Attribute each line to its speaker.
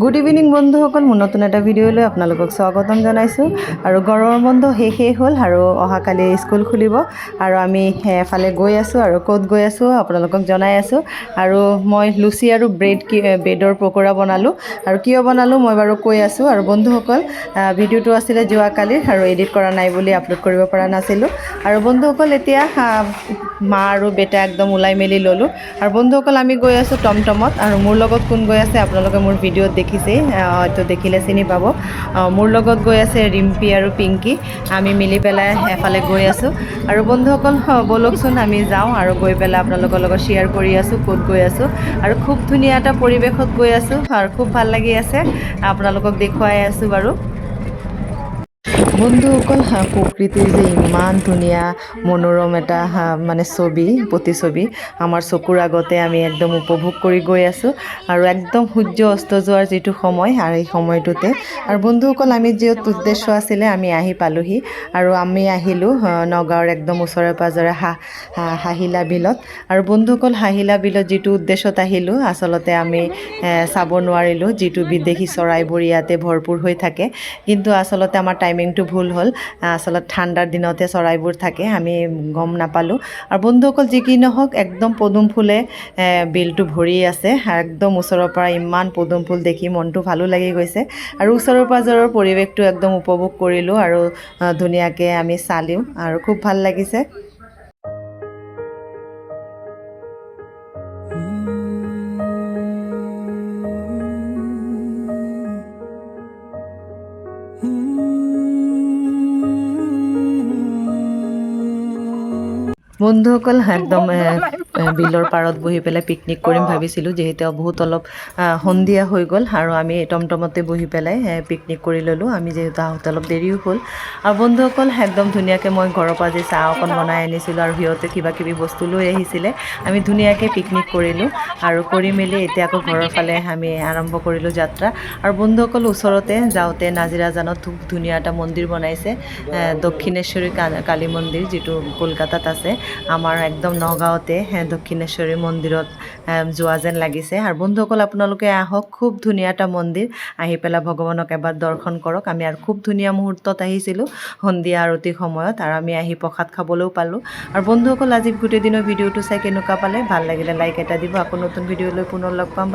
Speaker 1: Good evening বন্ধুসকল, মোৰ নতুন এটা ভিডিঅ'লৈ আপোনালোকক স্বাগতম জনাইছোঁ। আৰু গৰমৰ বন্ধ শেষেই হ'ল আৰু অহাকালি স্কুল খুলিব আৰু আমি এফালে গৈ আছোঁ আৰু ক'ত গৈ আছোঁ আপোনালোকক জনাই আছোঁ। আৰু মই লুচি আৰু ব্ৰেডৰ পকোৰা বনালোঁ আৰু কিয় বনালোঁ মই বাৰু কৈ আছোঁ। আৰু বন্ধুসকল, ভিডিঅ'টো আছিলে যোৱাকালিৰ আৰু এডিট কৰা নাই বুলি আপলোড কৰিব পৰা নাছিলোঁ। আৰু বন্ধুসকল, এতিয়া মা আৰু বেটা একদম ওলাই মেলি ল'লোঁ। আৰু বন্ধুসকল, আমি গৈ আছোঁ টমটমত। আৰু মোৰ লগত কোন গৈ আছে আপোনালোকে মোৰ ভিডিঅ'ত দেখিছেই, হয়তো দেখিলে চিনি পাব। মোৰ লগত গৈ আছে ৰিম্পী আৰু পিংকি। আমি মিলি পেলাই এফালে গৈ আছোঁ। আৰু বন্ধুসকল, ব'লকচোন আমি যাওঁ আৰু গৈ পেলাই আপোনালোকৰ লগত শ্বেয়াৰ কৰি আছোঁ ক'ত গৈ আছোঁ। আৰু খুব ধুনীয়া এটা পৰিৱেশত গৈ আছোঁ আৰু খুব ভাল লাগি আছে, আপোনালোকক দেখুৱাই আছোঁ বাৰু। বন্ধুসকল, প্ৰকৃতিৰ যে ইমান ধুনীয়া মনোৰম এটা মানে প্ৰতিচ্ছবি আমাৰ চকুৰ আগতে আমি একদম উপভোগ কৰি গৈ আছোঁ। আৰু একদম সূৰ্য অস্ত যোৱাৰ যিটো সময় আৰু এই সময়টোতে আৰু বন্ধুসকল, আমি যিহেতু উদ্দেশ্য আছিলে আমি আহি পালোহি। আৰু আমি আহিলোঁ নগাঁৱৰ একদম ওচৰে পাঁজৰে হাহিলা বিলত। আৰু বন্ধুসকল, হাহিলা বিলত যিটো উদ্দেশ্যত আহিলোঁ আচলতে আমি চাব নোৱাৰিলোঁ, যিটো বিদেশী চৰাইবোৰ ইয়াতে ভৰপূৰ হৈ থাকে। কিন্তু আচলতে আমাৰ টাইমিংটো ভুল হ'ল, আচলতে ঠাণ্ডাৰ দিনতহে চৰাইবোৰ থাকে, আমি গম নাপালোঁ। আৰু বন্ধুসকল, যি কি নহওক একদম পদুম ফুলে বিলটো ভৰি আছে। একদম ওচৰৰ পৰা ইমান পদুম ফুল দেখি মনটো ভালো লাগি গৈছে। আৰু ওচৰৰ পাঁজৰৰ পৰিৱেশটো একদম উপভোগ কৰিলোঁ আৰু ধুনীয়াকৈ আমি চালিও আৰু খুব ভাল লাগিছে। বন্ধুসকল, একদম বিলৰ পাৰত বহি পেলাই পিকনিক কৰিম ভাবিছিলোঁ, যিহেতু অলপ সন্ধিয়া হৈ গ'ল আৰু আমি টমটমতে বহি পেলাই পিকনিক কৰি ল'লোঁ। আমি যিহেতু আহোঁতে অলপ দেৰিও হ'ল। আৰু বন্ধুসকল, একদম ধুনীয়াকৈ মই ঘৰৰ পৰা আজি চাহ অকণ বনাই আনিছিলোঁ আৰু সিহঁতে কিবা কিবি বস্তু লৈ আহিছিলে। আমি ধুনীয়াকৈ পিকনিক কৰিলোঁ আৰু কৰি মেলি এতিয়া আকৌ ঘৰৰ ফালে আমি আৰম্ভ কৰিলোঁ যাত্ৰা। আৰু বন্ধুসকল, ওচৰতে যাওঁতে নাজিৰাজানত খুব ধুনীয়া এটা মন্দিৰ বনাইছে, দক্ষিণেশ্বৰী কালী মন্দিৰ, যিটো কলকাতাত আছে। আমাৰ একদম নগাঁৱতে দক্ষিণেশ্বৰী মন্দিৰত যোৱা যেন লাগিছে। আৰু বন্ধুসকল, আপোনালোকে আহক, খুব ধুনীয়া এটা মন্দিৰ, আহি পেলাই ভগৱানক এবাৰ দৰ্শন কৰক। আমি আৰু খুব ধুনীয়া মুহূৰ্তত আহিছিলোঁ, সন্ধিয়া আৰতিৰ সময়ত, আৰু আমি আহি প্ৰসাদ খাবলৈও পালোঁ। আৰু বন্ধুসকল, আজি গোটেই দিনৰ ভিডিঅ'টো চাই কেনেকুৱা পালে, ভাল লাগিলে লাইক এটা দিব। আকৌ নতুন ভিডিঅ'লৈ পুনৰ লগ পাম।